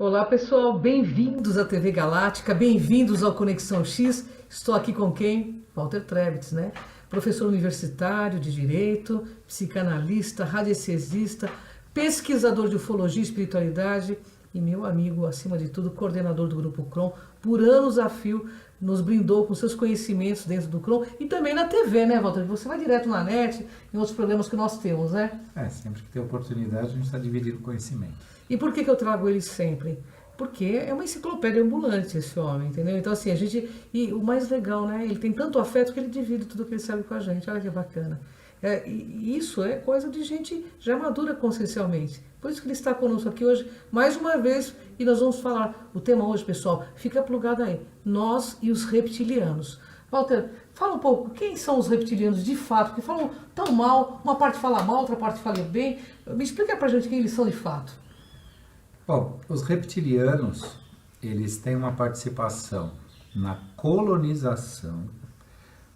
Olá pessoal, bem-vindos à TV Galáctica, bem-vindos ao Conexão X. Estou aqui com quem? Walter Trebitz, né? Professor universitário de Direito, psicanalista, radiestesista, pesquisador de ufologia e espiritualidade e meu amigo, acima de tudo, coordenador do Grupo CROM. Por anos a fio, nos brindou com seus conhecimentos dentro do CROM e também na TV, né, Walter? Você vai direto na net, em outros programas que nós temos, né? Sempre que tem oportunidade, a gente está dividindo conhecimento. E por que eu trago ele sempre? Porque é uma enciclopédia ambulante esse homem, entendeu? Então, assim, a gente... E o mais legal, né? Ele tem tanto afeto que ele divide tudo que ele sabe com a gente. Olha que bacana. E isso é coisa de gente já madura consciencialmente. Por isso que ele está conosco aqui hoje, mais uma vez, e nós vamos falar. O tema hoje, pessoal, fica plugado aí. Nós e os reptilianos. Walter, fala um pouco, quem são os reptilianos de fato? Que falam tão mal, uma parte fala mal, outra parte fala bem. Me explica pra gente quem eles são de fato. Bom, os reptilianos, eles têm uma participação na colonização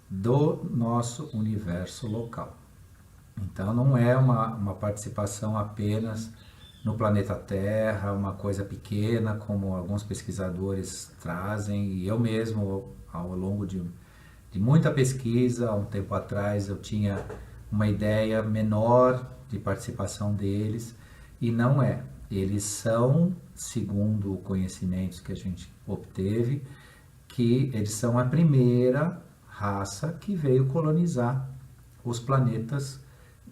do nosso universo local. Então não é uma participação apenas no planeta Terra, uma coisa pequena, como alguns pesquisadores trazem, e eu mesmo, ao longo de muita pesquisa, há um tempo atrás, eu tinha uma ideia menor de participação deles, e não é. Eles são, segundo conhecimentos que a gente obteve, que eles são a primeira raça que veio colonizar os planetas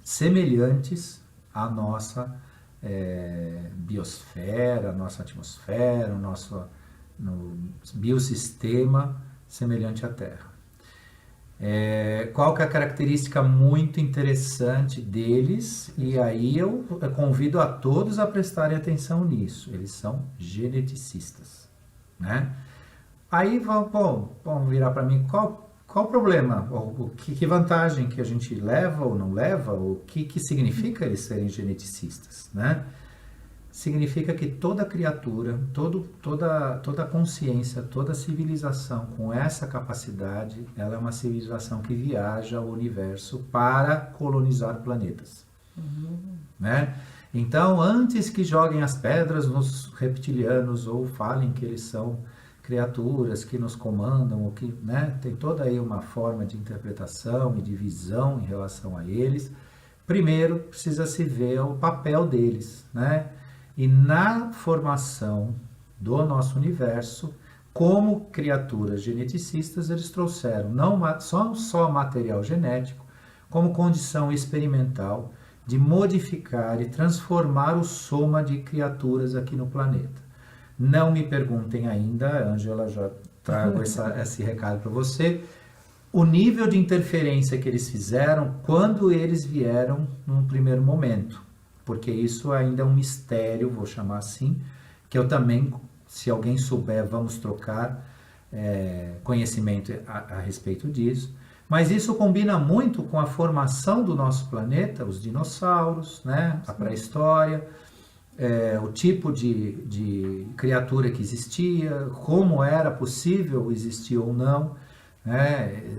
semelhantes à nossa biosfera, nossa atmosfera, no biosistema semelhante à Terra. Qual que é a característica muito interessante deles? E aí eu convido a todos a prestarem atenção nisso. Eles são geneticistas, né? Aí vão virar para mim, qual o problema? Que vantagem que a gente leva ou não leva? O que significa eles serem geneticistas, né? Significa que toda criatura, toda consciência, toda civilização com essa capacidade, ela é uma civilização que viaja ao universo para colonizar planetas. Né? Então, antes que joguem as pedras nos reptilianos ou falem que eles são criaturas que nos comandam, ou que, né, tem toda aí uma forma de interpretação e de visão em relação a eles, primeiro precisa se ver o papel deles, né? E na formação do nosso universo, como criaturas geneticistas, eles trouxeram não só material genético, como condição experimental de modificar e transformar o soma de criaturas aqui no planeta. Não me perguntem ainda, a Ângela já trago esse recado para você, o nível de interferência que eles fizeram quando eles vieram num primeiro momento. Porque isso ainda é um mistério, vou chamar assim, que eu também, se alguém souber, vamos trocar conhecimento a respeito disso. Mas isso combina muito com a formação do nosso planeta, os dinossauros, né? A pré-história, o tipo de criatura que existia, como era possível existir ou não.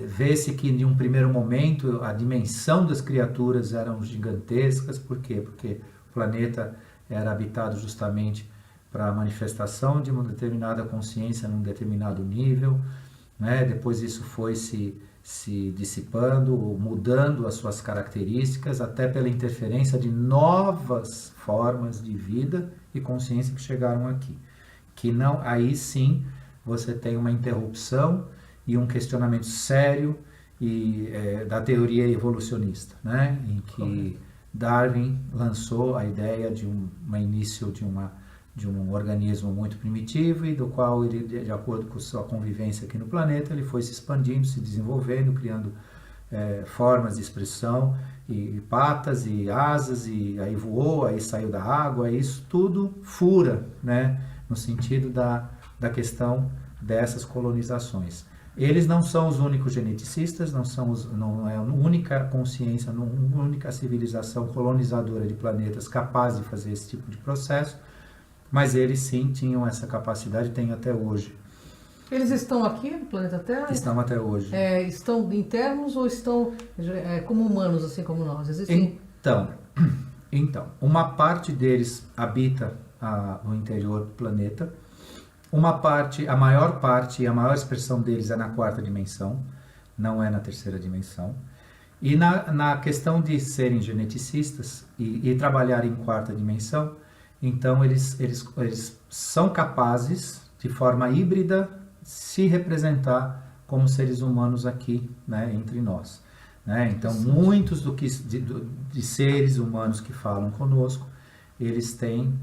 Vê-se que em um primeiro momento a dimensão das criaturas eram gigantescas. Por quê? Porque o planeta era habitado justamente para a manifestação de uma determinada consciência num determinado nível, né? Depois isso foi se dissipando, mudando as suas características, até pela interferência de novas formas de vida e consciência que chegaram aqui. Que não, aí sim você tem uma interrupção e um questionamento sério da teoria evolucionista, né? Em que Darwin lançou a ideia de um início de um organismo muito primitivo e do qual ele, de acordo com sua convivência aqui no planeta, ele foi se expandindo, se desenvolvendo, criando formas de expressão e patas e asas, e aí voou, aí saiu da água. Isso tudo fura, né? No sentido da questão dessas colonizações. Eles não são os únicos geneticistas, não é a única consciência, a única civilização colonizadora de planetas capaz de fazer esse tipo de processo, mas eles sim tinham essa capacidade, têm até hoje. Eles estão aqui no planeta Terra? Estão até hoje. Estão internos ou estão como humanos, assim como nós? Existem... Então, uma parte deles habita no interior do planeta. Uma parte, a maior parte e a maior expressão deles é na quarta dimensão, não é na terceira dimensão. E na questão de serem geneticistas e trabalhar em quarta dimensão, então eles são capazes, de forma híbrida, se representar como seres humanos aqui, né, entre nós. Né? Então, muitos de seres humanos que falam conosco, eles têm,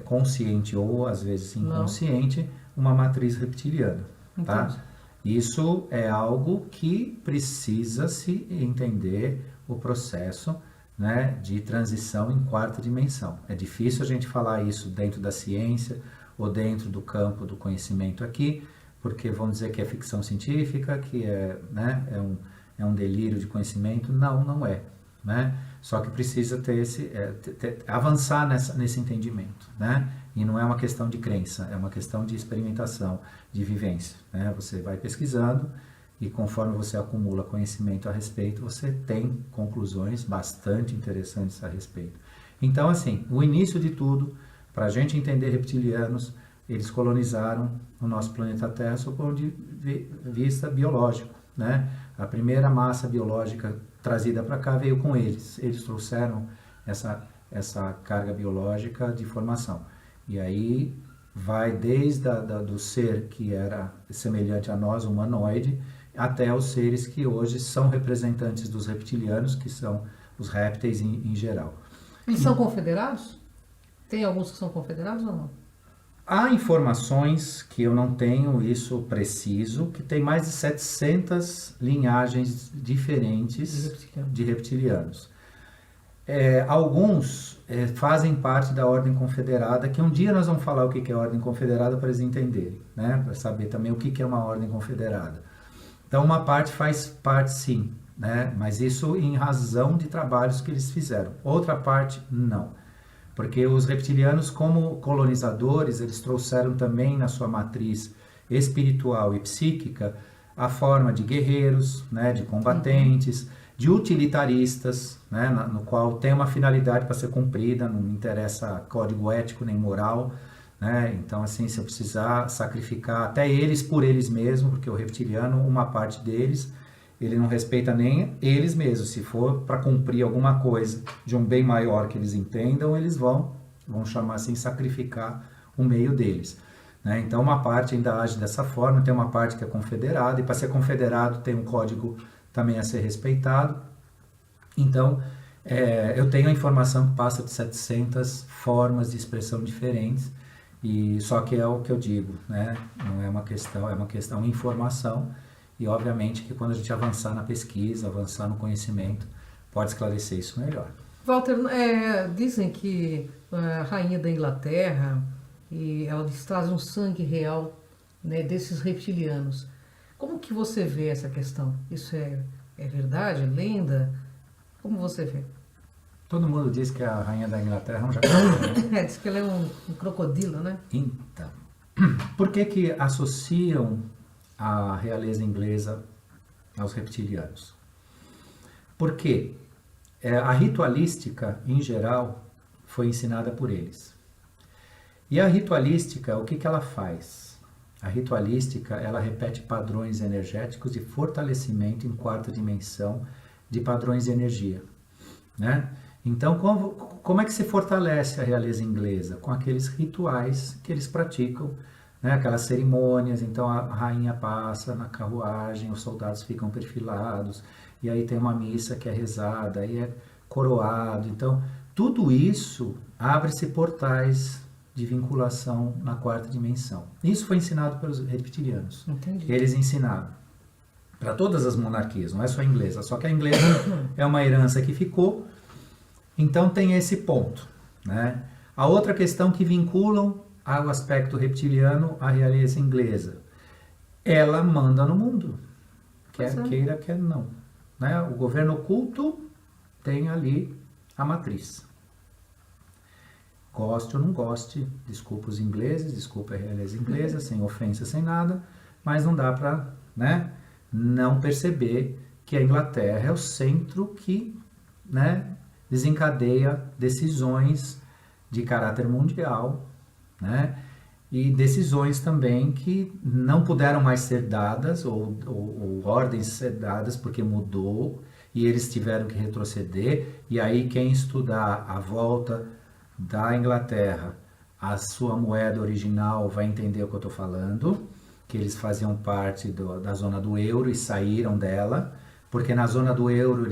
consciente ou às vezes inconsciente, uma matriz reptiliana. Tá? Isso é algo que precisa se entender o processo, né, de transição em quarta dimensão. É difícil a gente falar isso dentro da ciência ou dentro do campo do conhecimento aqui, porque vão dizer que é ficção científica, que né, é um delírio de conhecimento. Não, não é. Né? Só que precisa ter avançar nesse entendimento. Né? E não é uma questão de crença, é uma questão de experimentação, de vivência. Né? Você vai pesquisando e conforme você acumula conhecimento a respeito, você tem conclusões bastante interessantes a respeito. Então, assim, o início de tudo, para a gente entender reptilianos, eles colonizaram o nosso planeta Terra sob o ponto de vista biológico. Né? A primeira massa biológica trazida para cá veio com eles. Eles trouxeram essa carga biológica de formação. E aí vai desde do ser que era semelhante a nós, humanoide, até os seres que hoje são representantes dos reptilianos, que são os répteis em geral. Eles são confederados? Tem alguns que são confederados ou não? Há informações que eu não tenho isso preciso, que tem mais de 700 linhagens diferentes de reptilianos. Alguns fazem parte da Ordem Confederada, que um dia nós vamos falar o que é a Ordem Confederada para eles entenderem, né? Para saber também o que é uma Ordem Confederada. Então, uma parte faz parte sim, né? Mas isso em razão de trabalhos que eles fizeram. Outra parte, não. Porque os reptilianos, como colonizadores, eles trouxeram também na sua matriz espiritual e psíquica a forma de guerreiros, né, de combatentes, de utilitaristas, né, no qual tem uma finalidade para ser cumprida, não me interessa código ético nem moral. Né? Então, assim, se eu precisar sacrificar até eles por eles mesmos, porque o reptiliano, uma parte deles, ele não respeita nem eles mesmos. Se for para cumprir alguma coisa de um bem maior que eles entendam, eles vão chamar assim, sacrificar o meio deles. Né? Então, uma parte ainda age dessa forma, tem uma parte que é confederada, e para ser confederado tem um código também a ser respeitado. Então, eu tenho a informação que passa de 700 formas de expressão diferentes, e só que é o que eu digo, né? Não é uma questão, é uma questão de informação. E obviamente que quando a gente avançar na pesquisa, avançar no conhecimento, pode esclarecer isso melhor. Walter, dizem que a rainha da Inglaterra, e ela traz um sangue real, né, desses reptilianos. Como que você vê essa questão? Isso é verdade? É lenda? Como você vê? Todo mundo diz que a rainha da Inglaterra é um jacaré. Né? Diz que ela é um crocodilo, né? Então, por que associam a realeza inglesa aos reptilianos? Porque a ritualística, em geral, foi ensinada por eles. E a ritualística, o que ela faz? A ritualística, ela repete padrões energéticos de fortalecimento em quarta dimensão de padrões de energia. Né? Então, como é que se fortalece a realeza inglesa? Com aqueles rituais que eles praticam, né? Aquelas cerimônias. Então a rainha passa na carruagem, os soldados ficam perfilados, e aí tem uma missa que é rezada, aí é coroado. Então, tudo isso abre-se portais de vinculação na quarta dimensão. Isso foi ensinado pelos reptilianos. Entendi. Eles ensinaram para todas as monarquias, não é só a inglesa, só que a inglesa é uma herança que ficou. Então tem esse ponto, né? A outra questão que vinculam ao aspecto reptiliano a realeza inglesa, ela manda no mundo, quer queira, quer não. Né? O governo oculto tem ali a matriz. Goste ou não goste, desculpa os ingleses, desculpa a realeza inglesa, sem ofensa, sem nada, mas não dá para, né, não perceber que a Inglaterra é o centro que, né, desencadeia decisões de caráter mundial, né? E decisões também que não puderam mais ser dadas, ou ordens ser dadas, porque mudou, e eles tiveram que retroceder, e aí quem estudar a volta da Inglaterra, a sua moeda original, vai entender o que eu estou falando, que eles faziam parte da zona do euro e saíram dela, porque na zona do euro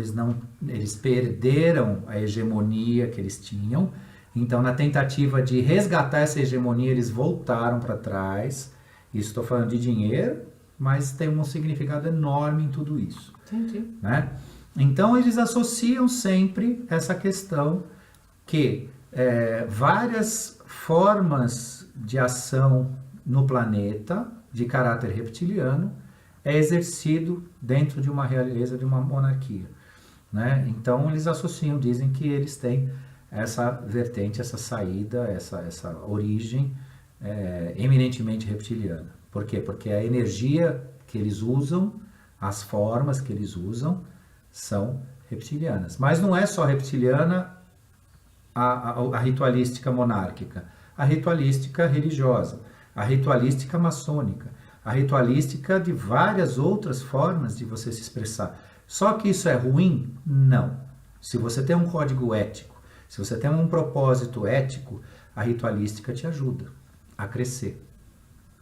eles perderam a hegemonia que eles tinham. Então, na tentativa de resgatar essa hegemonia, eles voltaram para trás. Isso estou falando de dinheiro, mas tem um significado enorme em tudo isso. Entendi. Né? Então, eles associam sempre essa questão que várias formas de ação no planeta, de caráter reptiliano, é exercido dentro de uma realeza, de uma monarquia. Né? Então, eles associam, dizem que eles têm essa vertente, essa saída, essa origem eminentemente reptiliana. Por quê? Porque a energia que eles usam, as formas que eles usam, são reptilianas. Mas não é só reptiliana a ritualística monárquica, a ritualística religiosa, a ritualística maçônica, a ritualística de várias outras formas de você se expressar. Só que isso é ruim? Não. Se você tem um código ético, se você tem um propósito ético, a ritualística te ajuda a crescer.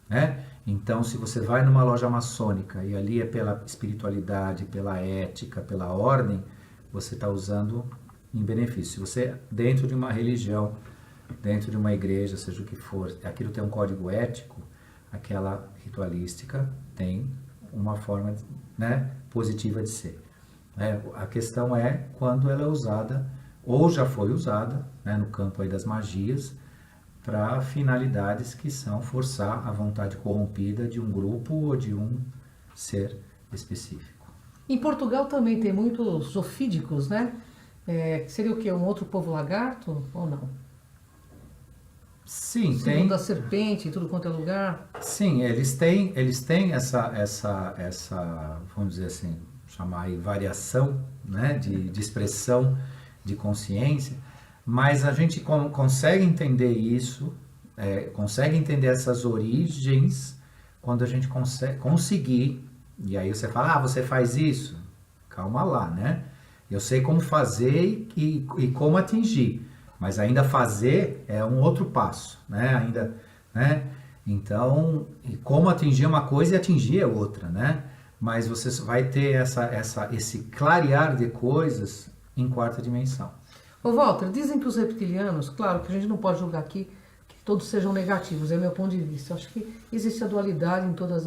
Né? Então, se você vai numa loja maçônica e ali é pela espiritualidade, pela ética, pela ordem, você está usando em benefício. Se você, dentro de uma religião, dentro de uma igreja, seja o que for, aquilo tem um código ético, aquela ritualística tem uma forma, né, positiva de ser. A questão é quando ela é usada, ou já foi usada, né, no campo aí das magias, para finalidades que são forçar a vontade corrompida de um grupo ou de um ser específico. Em Portugal também tem muitos zoofídicos, né? Seria o quê? Um outro povo lagarto ou não? Sim, tem. Da serpente, em tudo quanto é lugar. Sim, eles têm essa, vamos dizer assim, chamar aí variação, né, de expressão de consciência, mas a gente consegue entender isso, consegue entender essas origens quando a gente conseguir, e aí você fala, você faz isso? Calma lá, né? Eu sei como fazer e como atingir, mas ainda fazer é um outro passo, né? Ainda, né? Então, como atingir uma coisa e atingir é outra, né? Mas você vai ter esse clarear de coisas em quarta dimensão. Ô Walter, dizem que os reptilianos, claro que a gente não pode julgar aqui que todos sejam negativos, é meu ponto de vista. Eu acho que existe a dualidade em todas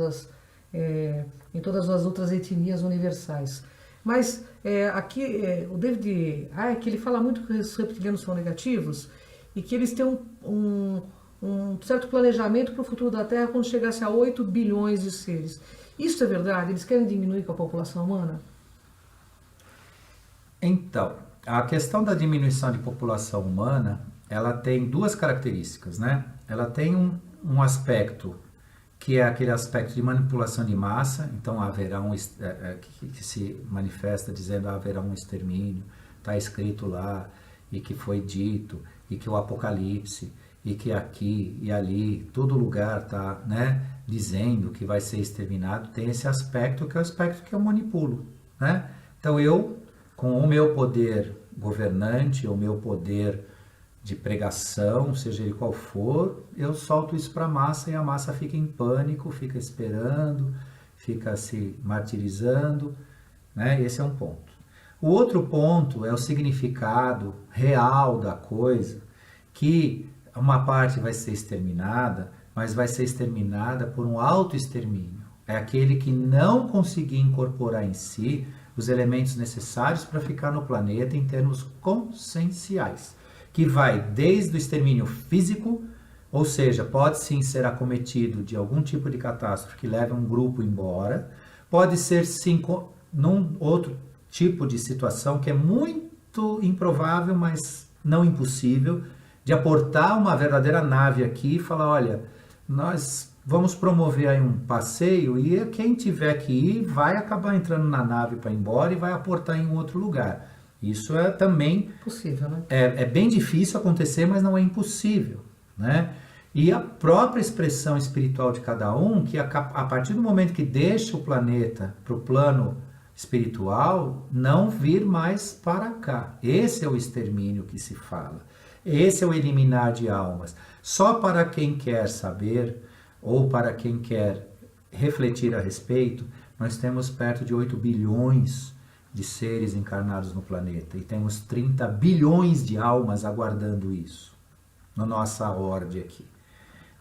as outras etnias universais. Mas aqui o David Icke, ele fala muito que os reptilianos são negativos e que eles têm um certo planejamento para o futuro da Terra quando chegasse a 8 bilhões de seres. Isso é verdade? Eles querem diminuir com a população humana? Então, a questão da diminuição de população humana, ela tem duas características, né? Ela tem um aspecto que é aquele aspecto de manipulação de massa, então haverá que se manifesta dizendo haverá um extermínio, está escrito lá, e que foi dito, e que o Apocalipse, e que aqui e ali, todo lugar está, né, dizendo que vai ser exterminado, tem esse aspecto que é o aspecto que eu manipulo, né? Então eu, com o meu poder governante, o meu poder de pregação, seja ele qual for, eu solto isso para a massa e a massa fica em pânico, fica esperando, fica se martirizando, né? Esse é um ponto. O outro ponto é o significado real da coisa, que uma parte vai ser exterminada, mas vai ser exterminada por um autoextermínio. É aquele que não conseguir incorporar em si os elementos necessários para ficar no planeta em termos conscienciais, que vai desde o extermínio físico, ou seja, pode sim ser acometido de algum tipo de catástrofe que leve um grupo embora, pode ser sim num outro tipo de situação que é muito improvável, mas não impossível, de aportar uma verdadeira nave aqui e falar, olha, nós vamos promover aí um passeio e quem tiver que ir vai acabar entrando na nave para ir embora e vai aportar em um outro lugar. Isso é também possível, né? É bem difícil acontecer, mas não é impossível, né? E a própria expressão espiritual de cada um, que a partir do momento que deixa o planeta para o plano espiritual, não vir mais para cá. Esse é o extermínio que se fala. Esse é o eliminar de almas. Só para quem quer saber, ou para quem quer refletir a respeito, nós temos perto de 8 bilhões de seres encarnados no planeta. E temos 30 bilhões de almas aguardando isso, na nossa ordem aqui.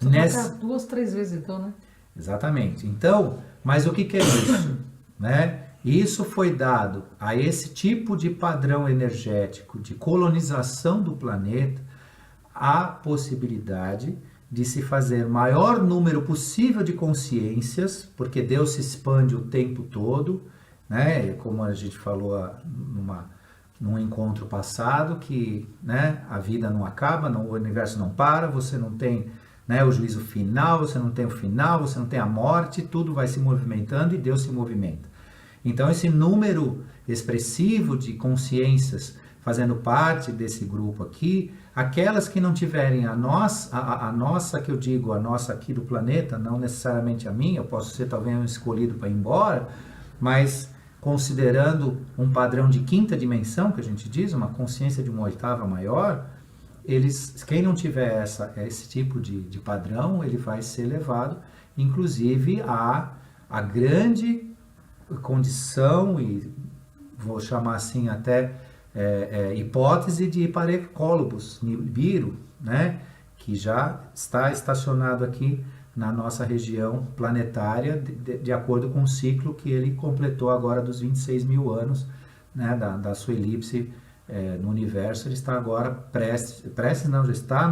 Nessa... 2, 3 vezes então, né? Exatamente. Então, mas o que é isso? Né? Isso foi dado a esse tipo de padrão energético de colonização do planeta, a possibilidade de se fazer o maior número possível de consciências, porque Deus se expande o tempo todo, né? Como a gente falou num encontro passado, que, né, a vida não acaba, o universo não para, você não tem, né, o juízo final, você não tem o final, você não tem a morte, tudo vai se movimentando e Deus se movimenta. Então esse número expressivo de consciências fazendo parte desse grupo aqui, aquelas que não tiverem a nossa que eu digo, a nossa aqui do planeta, não necessariamente a minha, eu posso ser talvez um escolhido para ir embora, mas considerando um padrão de quinta dimensão, que a gente diz, uma consciência de uma oitava maior, quem não tiver esse tipo de padrão, ele vai ser levado, inclusive, a grande condição, e vou chamar assim até hipótese de Parecólobos, Nibiru, né, que já está estacionado aqui na nossa região planetária, de acordo com o ciclo que ele completou agora dos 26 mil anos, né, da sua elipse no universo. Ele está agora já está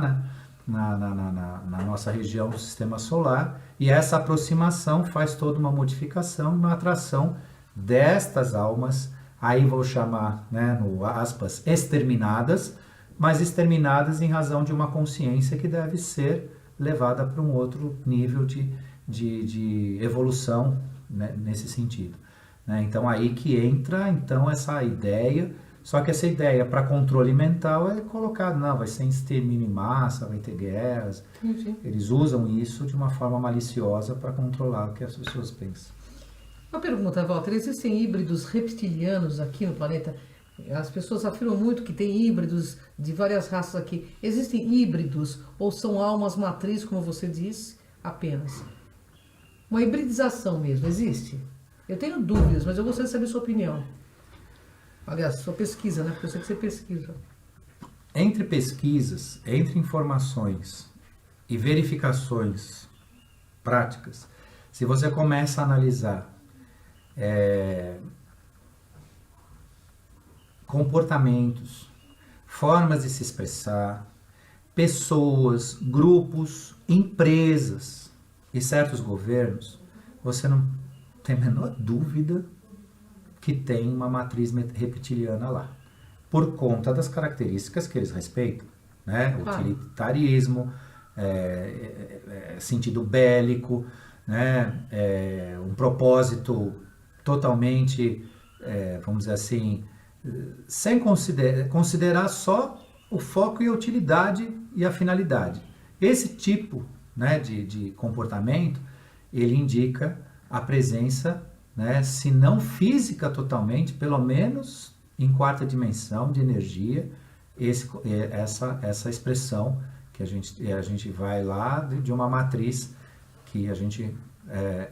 na nossa região do sistema solar, e essa aproximação faz toda uma modificação, uma atração destas almas, aí vou chamar, né, no aspas, exterminadas, mas exterminadas em razão de uma consciência que deve ser levada para um outro nível de evolução, né, nesse sentido. Né? Então aí que entra então essa ideia, só que essa ideia para controle mental é colocada, não, vai ser extermínio em massa, vai ter guerras. Entendi. Eles usam isso de uma forma maliciosa para controlar o que as pessoas pensam. Uma pergunta, Walter, existem híbridos reptilianos aqui no planeta? As pessoas afirmam muito que tem híbridos de várias raças aqui. Existem híbridos ou são almas matriz, como você disse, apenas? Uma hibridização mesmo, existe? Eu tenho dúvidas, mas eu gostaria de saber a sua opinião. Aliás, sua pesquisa, né? Porque eu sei que você pesquisa. Entre pesquisas, entre informações e verificações práticas, se você começa a analisar comportamentos, formas de se expressar, pessoas, grupos, empresas e certos governos, você não tem a menor dúvida que tem uma matriz reptiliana lá, por conta das características que eles respeitam, né? Utilitarismo, sentido bélico, né? Um propósito totalmente, vamos dizer assim, sem considerar só o foco e a utilidade e a finalidade. Esse tipo, né, de comportamento, ele indica a presença, né, se não física totalmente, pelo menos em quarta dimensão de energia, essa expressão que a gente vai lá de uma matriz que a gente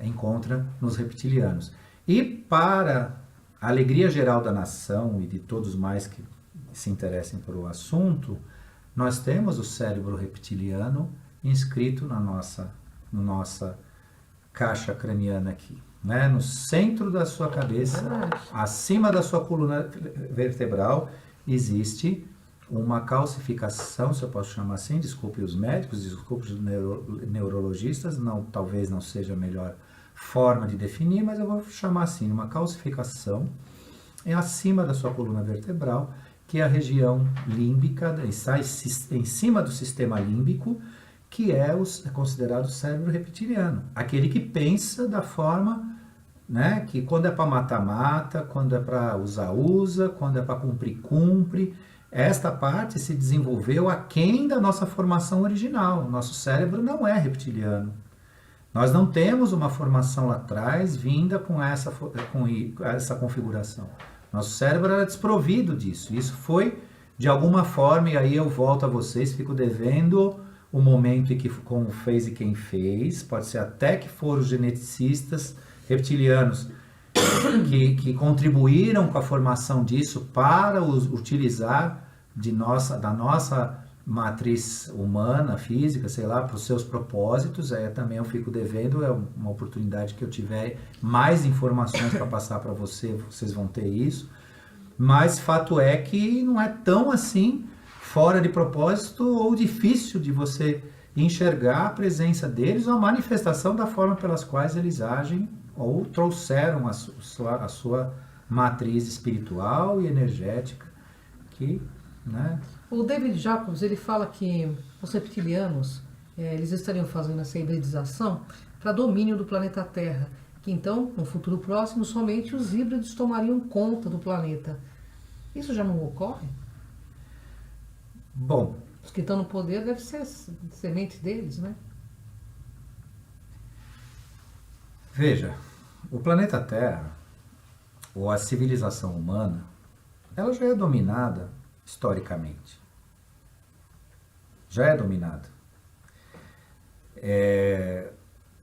encontra nos reptilianos. E para a alegria geral da nação e de todos mais que se interessem por o assunto, nós temos o cérebro reptiliano inscrito na nossa caixa craniana aqui, né? No centro da sua cabeça, acima da sua coluna vertebral, existe uma calcificação, se eu posso chamar assim, desculpe os médicos, desculpe os neurologistas, talvez não seja a melhor forma de definir, mas eu vou chamar assim, uma calcificação acima da sua coluna vertebral, que é a região límbica, está em cima do sistema límbico, que é considerado o cérebro reptiliano, aquele que pensa da forma, né, que quando é para matar, mata, quando é para usar, usa, quando é para cumprir, cumpre, esta parte se desenvolveu aquém da nossa formação original. Nosso cérebro não é reptiliano. Nós não temos uma formação lá atrás vinda com essa configuração. Nosso cérebro era desprovido disso. Isso foi, de alguma forma, e aí eu volto a vocês, fico devendo o momento em que como fez e quem fez. Pode ser até que foram os geneticistas reptilianos que contribuíram com a formação disso para utilizar da nossa matriz humana, física, sei lá, para os seus propósitos. Também eu fico devendo, é uma oportunidade que eu tiver mais informações para passar para vocês vão ter isso. Mas fato é que não é tão assim fora de propósito ou difícil de você enxergar a presença deles ou a manifestação da forma pelas quais eles agem ou trouxeram a sua matriz espiritual e energética que, né? O David Jacobs, ele fala que os reptilianos, eles estariam fazendo essa hibridização para domínio do planeta Terra, que então, no futuro próximo, somente os híbridos tomariam conta do planeta. Isso já não ocorre? Bom, os que estão no poder devem ser semente deles, né? Veja, o planeta Terra, ou a civilização humana, ela já é dominada historicamente. Já é dominada.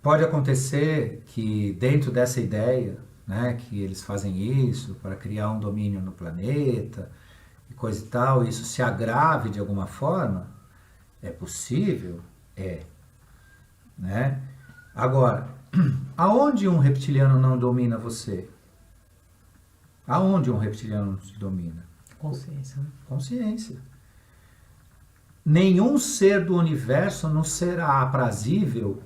Pode acontecer que dentro dessa ideia, né, que eles fazem isso para criar um domínio no planeta e coisa e tal, isso se agrave de alguma forma. É possível? É. Né? Agora, aonde um reptiliano não domina você? Aonde um reptiliano te domina? Consciência. Né? Consciência. Nenhum ser do universo não será aprazível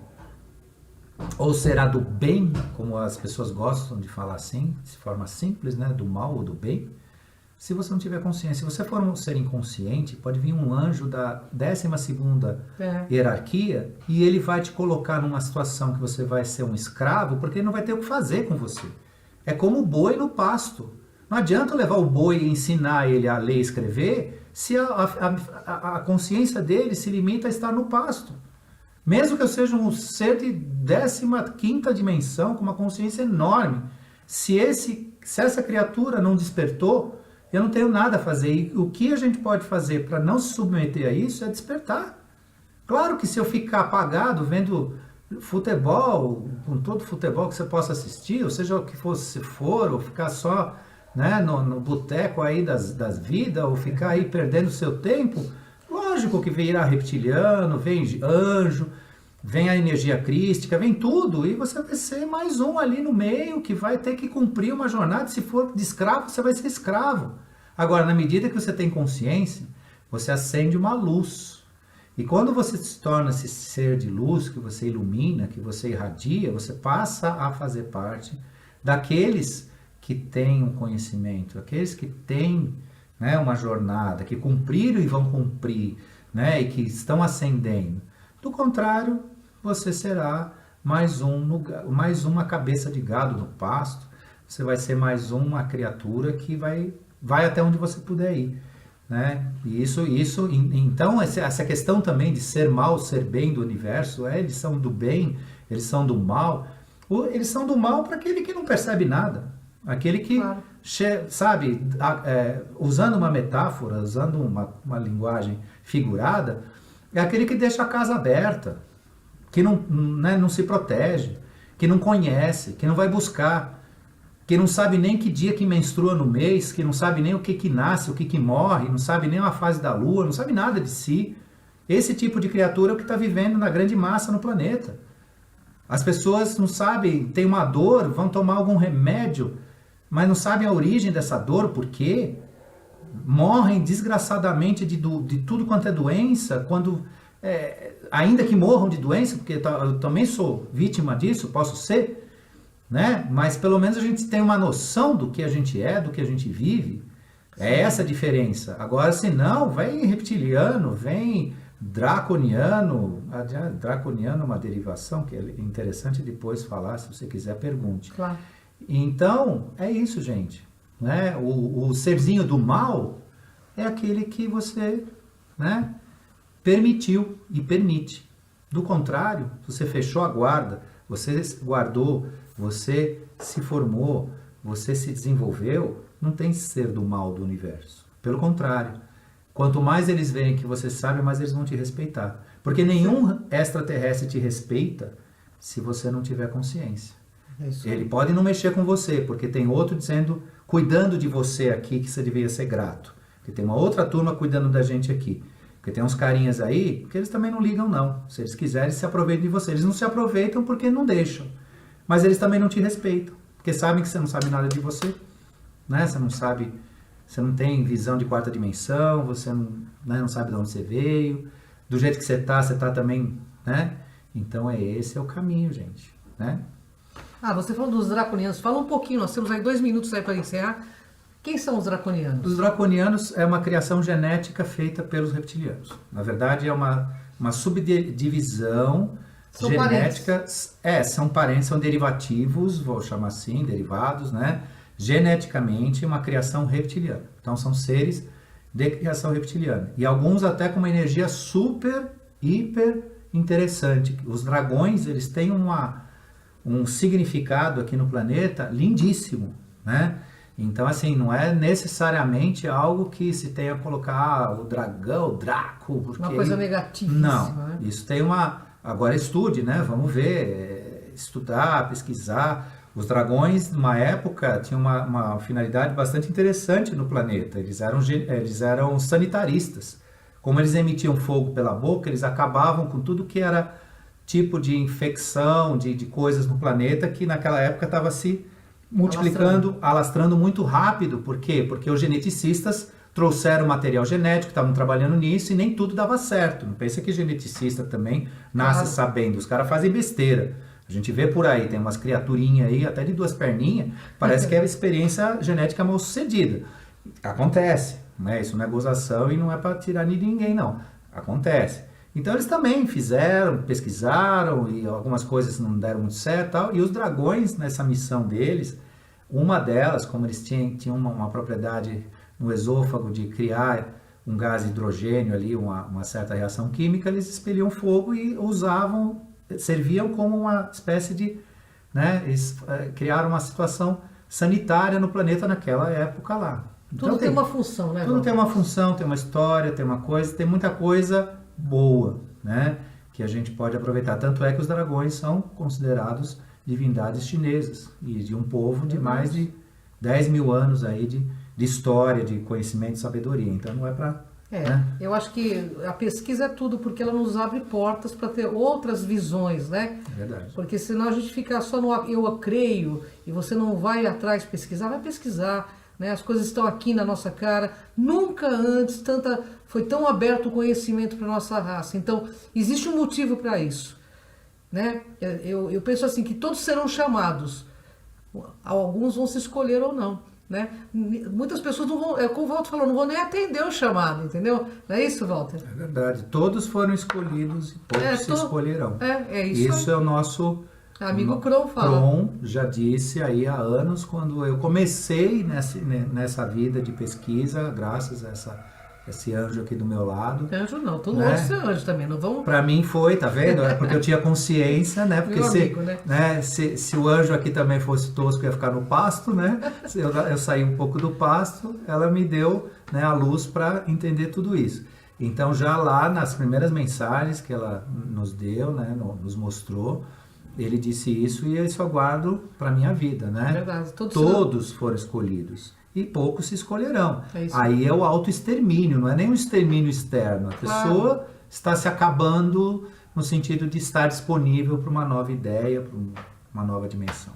ou será do bem, como as pessoas gostam de falar assim, de forma simples, né? Do mal ou do bem, se você não tiver consciência. Se você for um ser inconsciente, pode vir um anjo da 12ª hierarquia e ele vai te colocar numa situação que você vai ser um escravo, porque ele não vai ter o que fazer com você. É como o boi no pasto. Não adianta levar o boi e ensinar ele a ler e escrever se a consciência dele se limita a estar no pasto. Mesmo que eu seja um ser de 15ª dimensão, com uma consciência enorme, se essa criatura não despertou, eu não tenho nada a fazer. E o que a gente pode fazer para não se submeter a isso é despertar. Claro que se eu ficar apagado vendo futebol, com todo futebol que você possa assistir, ou seja o que for, ou ficar só, né, no boteco aí das vidas, ou ficar aí perdendo seu tempo, lógico que virá reptiliano, vem anjo, vem a energia crística, vem tudo, e você vai ser mais um ali no meio que vai ter que cumprir uma jornada. Se for de escravo, você vai ser escravo. Agora, na medida que você tem consciência, você acende uma luz. E quando você se torna esse ser de luz, que você ilumina, que você irradia, você passa a fazer parte daqueles que têm um conhecimento, aqueles que têm, né, uma jornada, que cumpriram e vão cumprir, né, e que estão ascendendo. Do contrário, você será mais uma cabeça de gado no pasto, você vai ser mais uma criatura que vai até onde você puder ir. Né? E então, essa questão também de ser mal, ser bem do universo, eles são do bem, eles são do mal. Eles são do mal para aquele que não percebe nada. Aquele que, claro, sabe, usando uma metáfora, usando uma linguagem figurada, é aquele que deixa a casa aberta, que não se protege, que não conhece, que não vai buscar, que não sabe nem que dia que menstrua no mês, que não sabe nem o que nasce, o que morre, não sabe nem a fase da lua, não sabe nada de si. Esse tipo de criatura é o que está vivendo na grande massa no planeta. As pessoas não sabem, tem uma dor, vão tomar algum remédio, mas não sabem a origem dessa dor, por quê? Morrem desgraçadamente de tudo quanto é doença, ainda que morram de doença, porque eu também sou vítima disso, posso ser, né? Mas pelo menos a gente tem uma noção do que a gente é, do que a gente vive. É essa a diferença. Agora, se não, vem reptiliano, vem draconiano. Draconiano é uma derivação que é interessante depois falar, se você quiser, pergunte. Claro. Então, é isso, gente. Né? O serzinho do mal, é aquele que você, né, permitiu e permite. Do contrário, você fechou a guarda, você guardou, você se formou, você se desenvolveu, não tem ser do mal do universo. Pelo contrário, quanto mais eles veem que você sabe, mais eles vão te respeitar. Porque nenhum extraterrestre te respeita se você não tiver consciência. Ele pode não mexer com você, porque tem outro dizendo, cuidando de você aqui, que você devia ser grato. Porque tem uma outra turma cuidando da gente aqui. Porque tem uns carinhas aí que eles também não ligam, não. Se eles quiserem, se aproveitam de você. Eles não se aproveitam porque não deixam. Mas eles também não te respeitam. Porque sabem que você não sabe nada de você. Né? Você não sabe, você não tem visão de quarta dimensão, você não, né, não sabe de onde você veio. Do jeito que você tá também, né? Então esse é o caminho, gente. Né? Você falou dos draconianos. Fala um pouquinho, nós temos aí 2 minutos aí para encerrar. Quem são os draconianos? Os draconianos é uma criação genética feita pelos reptilianos. Na verdade, é uma subdivisão São genética. São parentes, são derivativos, vou chamar assim, derivados, né? Geneticamente, uma criação reptiliana. Então, são seres de criação reptiliana. E alguns até com uma energia super, hiper interessante. Os dragões, eles têm um significado aqui no planeta lindíssimo, né? Então, assim, não é necessariamente algo que se tenha a colocar o dragão, o Draco... Porque... Uma coisa negativa. Não, né? Isso tem uma... Agora estude, né? Vamos ver, estudar, pesquisar. Os dragões, numa época, tinham uma finalidade bastante interessante no planeta. Eles eram sanitaristas. Como eles emitiam fogo pela boca, eles acabavam com tudo que era tipo de infecção, de coisas no planeta que naquela época estava se multiplicando, alastrando muito rápido. Por quê? Porque os geneticistas trouxeram material genético, estavam trabalhando nisso e nem tudo dava certo. Não pensa que geneticista também nasce sabendo. Os caras fazem besteira. A gente vê por aí, tem umas criaturinhas aí, até de 2 perninhas, parece que é experiência genética mal sucedida. Acontece, né? Isso não é gozação e não é para tirar de ninguém, não. Acontece. Então eles também fizeram, pesquisaram e algumas coisas não deram muito certo e tal. E os dragões, nessa missão deles, uma delas, como eles tinham uma propriedade no esôfago de criar um gás hidrogênio ali, uma certa reação química, eles expeliam fogo e serviam como uma espécie de, né, eles criaram uma situação sanitária no planeta naquela época lá. Então, tudo tem uma função, né? Tudo tem uma função, tem uma história, tem uma coisa, tem muita coisa boa, né, que a gente pode aproveitar. Tanto é que os dragões são considerados divindades chinesas e de um povo de mais de 10 mil anos aí de história, de conhecimento e sabedoria. Então não é para... né? Eu acho que a pesquisa é tudo, porque ela nos abre portas para ter outras visões, né? É verdade. Porque senão a gente fica só no eu creio e você não vai atrás pesquisar, vai pesquisar, né? As coisas estão aqui na nossa cara. Nunca antes foi tão aberto o conhecimento para nossa raça. Então, existe um motivo para isso, né? Eu penso assim, que todos serão chamados. Alguns vão se escolher ou não, né? Muitas pessoas não vão, como o Walter falou, não vão nem atender o chamado, entendeu? Não é isso, Walter? É verdade. Todos foram escolhidos e poucos se escolherão. É isso. Isso é o nosso... Amigo Kron fala. Kron já disse aí há anos, quando eu comecei nessa vida de pesquisa, graças a esse anjo aqui do meu lado. Anjo não, tô longe de ser anjo também, não vamos... Para mim foi, tá vendo? É porque eu tinha consciência, né? Porque Meu amigo, né? Se o anjo aqui também fosse tosco, ia ficar no pasto, né? Eu saí um pouco do pasto, ela me deu, né, a luz para entender tudo isso. Então já lá nas primeiras mensagens que ela nos deu, né, nos mostrou, ele disse isso e isso eu guardo para minha vida, né? É verdade. Todos foram escolhidos e poucos se escolherão. Isso. Aí é o autoextermínio, não é nem um extermínio externo. A pessoa está se acabando no sentido de estar disponível para uma nova ideia, para uma nova dimensão.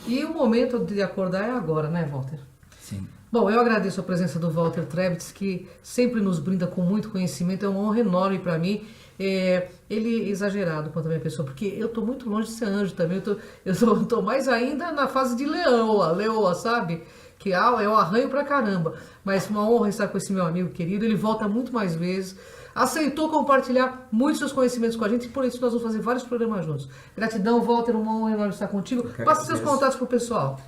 E o momento de acordar é agora, né, Walter? Sim. Bom, eu agradeço a presença do Walter Trebitz, que sempre nos brinda com muito conhecimento, é uma honra enorme para mim. Ele é exagerado quanto a minha pessoa, porque eu estou muito longe de ser anjo também, eu tô mais ainda na fase de leoa, sabe? Que eu arranho pra caramba, mas uma honra estar com esse meu amigo querido, ele volta muito mais vezes, aceitou compartilhar muitos seus conhecimentos com a gente e por isso nós vamos fazer vários programas juntos. Gratidão, Walter, uma honra enorme estar contigo. Passa seus contatos pro pessoal.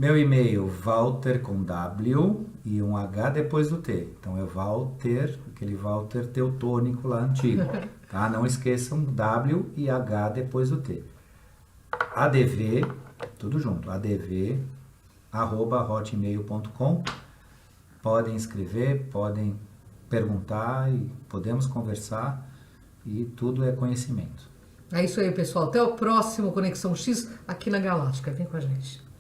Meu e-mail, Walter com W e um H depois do T. Então é Walter, aquele Walter teutônico lá antigo. Tá? Não esqueçam W e H depois do T. ADV, tudo junto, adv@hotmail.com. Podem escrever, podem perguntar e podemos conversar e tudo é conhecimento. É isso aí, pessoal. Até o próximo Conexão X aqui na Galáctica. Vem com a gente.